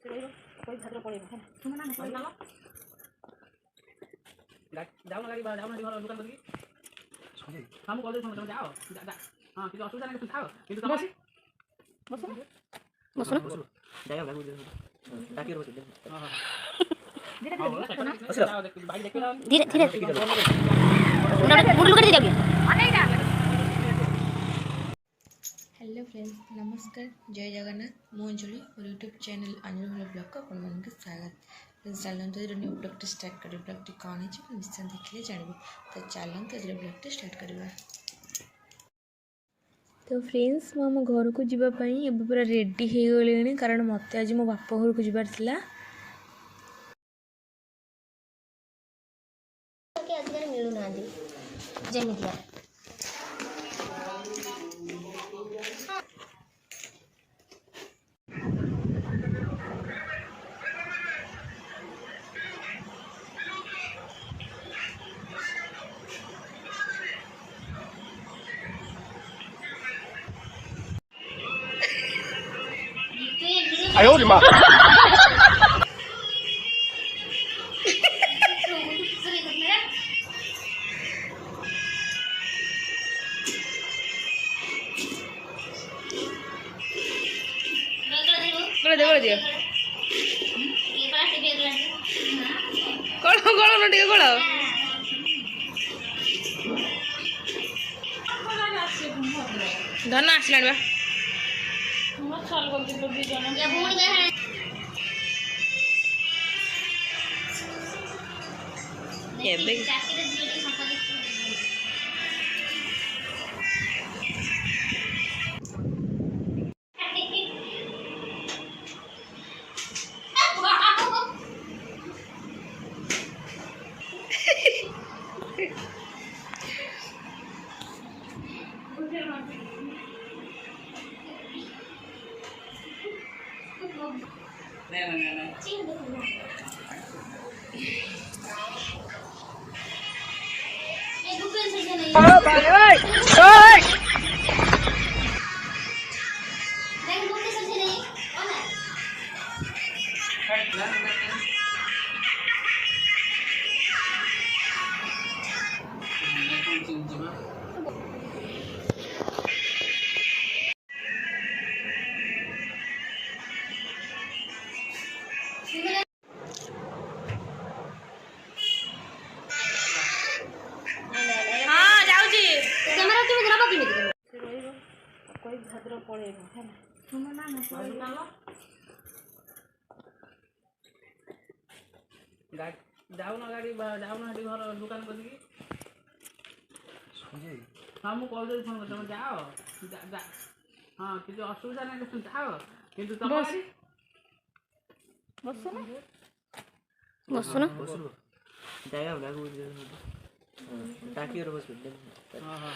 कोई झगड़ा पड़ेगा है सुनो ना कोई ना जाओ ना गाड़ी जाओ ना घर दुकान करके हम कॉलेज तुम जाओ हां किसी असुविधा नहीं तुम खाओ किंतु तुम बस जाओ लागू ताकि बस हां हां धीरे धीरे जाओ देख बाइक देख धीरे धीरे मुंड लुकड़ दे जाओगे अने ना हेलो फ्रेंड्स नमस्कार जय जगन्नाथ मु अंजलि और यूट्यूब चैनल अंजलि ब्लॉग को अपन स्वागत चलते तो न्यू ब्लॉग स्टार्ट कर ब्लॉग कौन है निश्चय देखिए जानवे तो चलते ब्लॉग स्टार्ट करवा। तो फ्रेंड्स मु आम घर को जावाई पूरा रेडी हो गले कारण मत आज मो बाप घर को जबार मिलूना जमीदिया哎呦我的妈！धन आसला कोई झगड़ा पड़ेगा है सुनो ना कोई जाओ ना गाड़ी जाओ ना घर दुकान करके हाँ मु कॉल फोन कर तुम जाओ हाँ किसी असुविधा नहीं तुम जाओ किंतु तुम बस ना जाएगा लागू ताकि और बस हां हां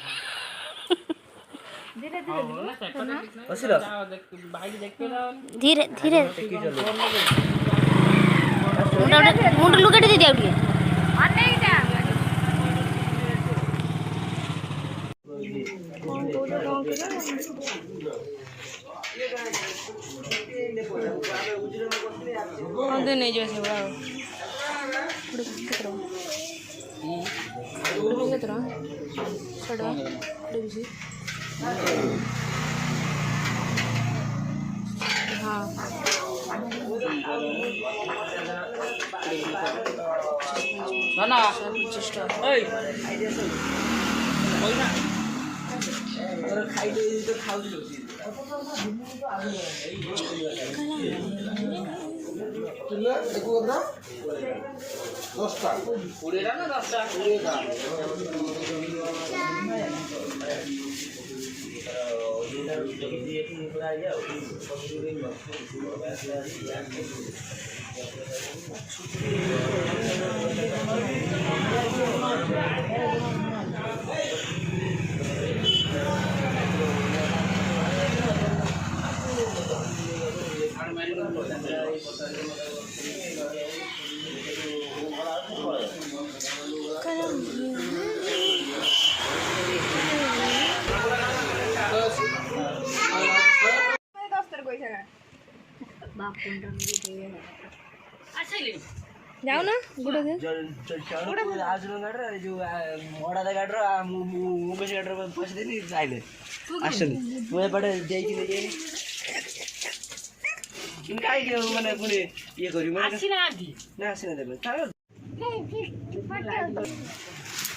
धीरे धीरे जाओ देख बाइक देख के धीरे धीरे मुंड लुकड़ दे दिया उठिए अने इटा कौन तो कौन दे नहीं जो से बड़ा थोड़ा करो थोड़ा करो छोड़ो थोड़ी हाँ ना चेष्टा ओए ओए ना अगर खाई दे तो खाऊ दिलो किलो देखो ना 10 टा 20 टा ना 10 टा 20 टा जाओ ना गुड दे आज गाड़ी जो मोड़ा गाड़ी मुकेश गाड़ी पैसे देनी आइले मुझे पड़े देगी कहीं मैंने पुणी ये करी ना आसी ना देवे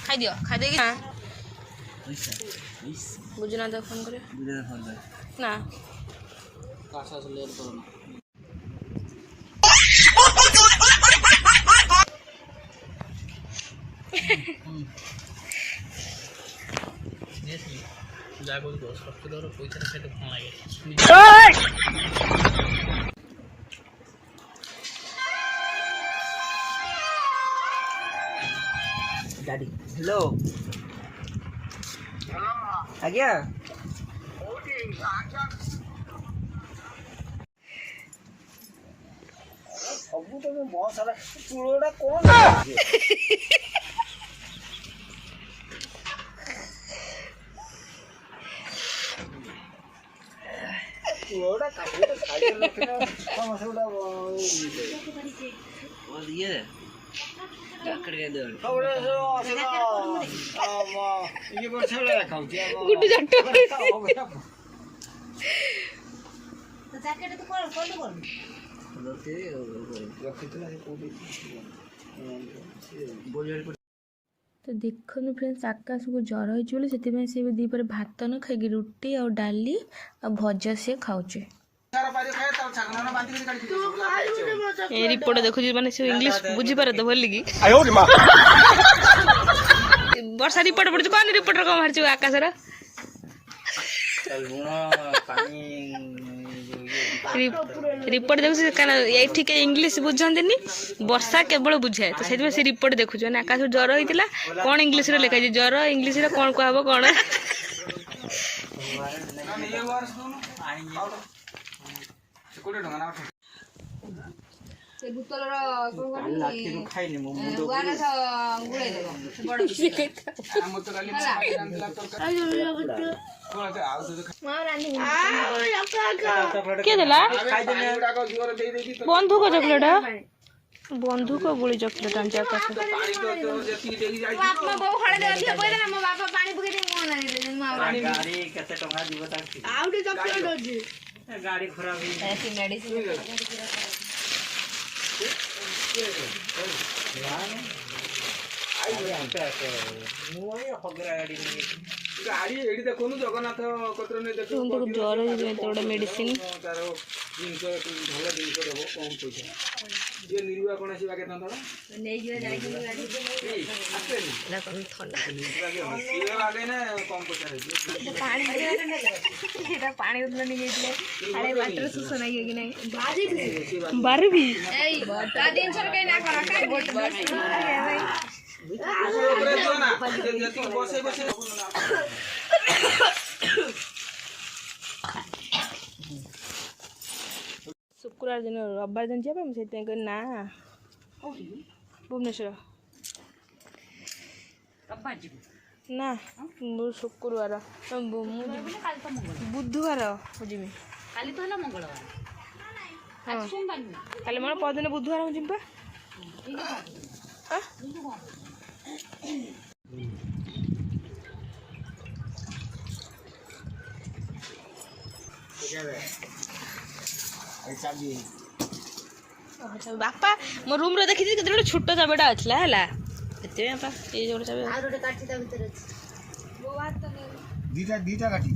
खाई दियो खाई देगी ना बुझना तो फोन करे ना डैडी हेलो आज्ञा सब तो बहुत सारा चूड़ा कौन चूड़ा काटे तो खाली रखना हम ऐसा वो दिए डाकड़ के दे थोड़े से ये पर चले खाऊ गुड्डू जट्टो तो जैकेट तो कौन तो देखो फ्रेंड्स आकाश को ज्वर होती से भी दीपर भात न खाई रुटी और डाली और भजा से खाऊचे रिपोर्ट देखु माने से इंग्लिश बुझी पारे तो बोल की वर्षा रिपोर्ट पड़ कौन रिपोर्टर कौन बाहर आकाश रिपोर्ट देखु कारण ये इंग्लिश बुझानी वर्षा केवल बुझाए तो से रिपोर्ट देखु आकाश ज्वर होता कौन इंग्लिश लिखा ज्वर इंग्लिश कौन कहब कौन किए देला बंधुक चॉकलेट बंधुक गुड़ी चॉकलेट आंचे आकाश गाड़ी खराब गाड़ी एडी देखो जगन्नाथ कत्र ने देखो ज्वर हो मेडिसिन तार जिंस भल जिंस देबो कम पैसा ये निर्वा कोन आसी बाके तंदरा नै जे जाई गाड़ी आसे ना कोन ठंडा ये लागे ना कम पैसा रे पानी एटा पानी उतला नि गेइले अरे वाटर सुस नाही कि नाही बाजी बार भी ए ता दिन सर के ना करा का बोट भाई शुक्रवार दिन रविवार दिन जाबे हम से ना भुवनेश्वर ना शुक्रवार बुधवार जिमी काली तो हला मंगलवार आज सोमवार काली मोर पदिन बुधवार हम जिम्पा बापा मो रूम रे देखि के छोट चाबिटा अच्छला हला एते बापा ए जोड़ चाबी आ रोटे काटी ता भीतर अछि वो बात तो नहीं दीटा काटी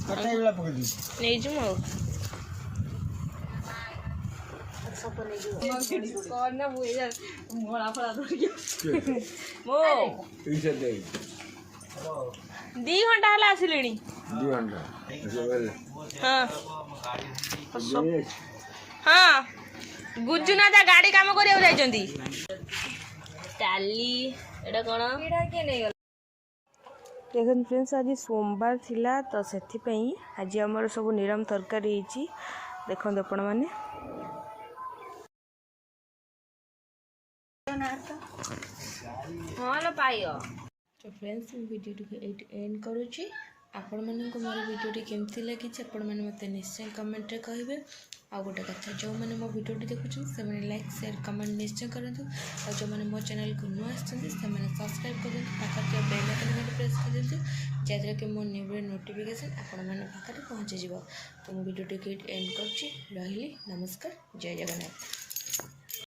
कटाई वाला पकड़ दी नहीं जुमो सब नहीं जो कौन ना वो यार मोड़ा फड़ा दो मो इसे दे 2 घंटा हला आसिलेनी 2 घंटा हां हां गुज्जुना ता गाड़ी काम करिया जाइचंती टाली एटा कोन एटा के नै गल देखन फ्रेंड्स आज सोमवार थिला तो सेथि पई आज हमर सब निराम तरकारी हिची देखन आपण माने हां लो पाइयो तो फ्रेंड्स वीडियो को एंड करूची आपण मानक मोर वीडियो केमती लगी आपण माने मते निश्चय कमेंट रे कहिबे आ गोटे कथा जो मैंने मो वीडियो देखुं से लाइक शेयर कमेंट निश्चय करूँ और जो मैंने मो चैनल को नुआ आसमें सब्सक्राइब कर पाखे बेल आइकन प्रेस कर दिखाँ जहाँद्वारा कि मो न्यू नोटिफिकेशन आपण मैंने पाखे पहुँची तो मो वीडियो टी एंड कर नमस्कार जय जगन्नाथ।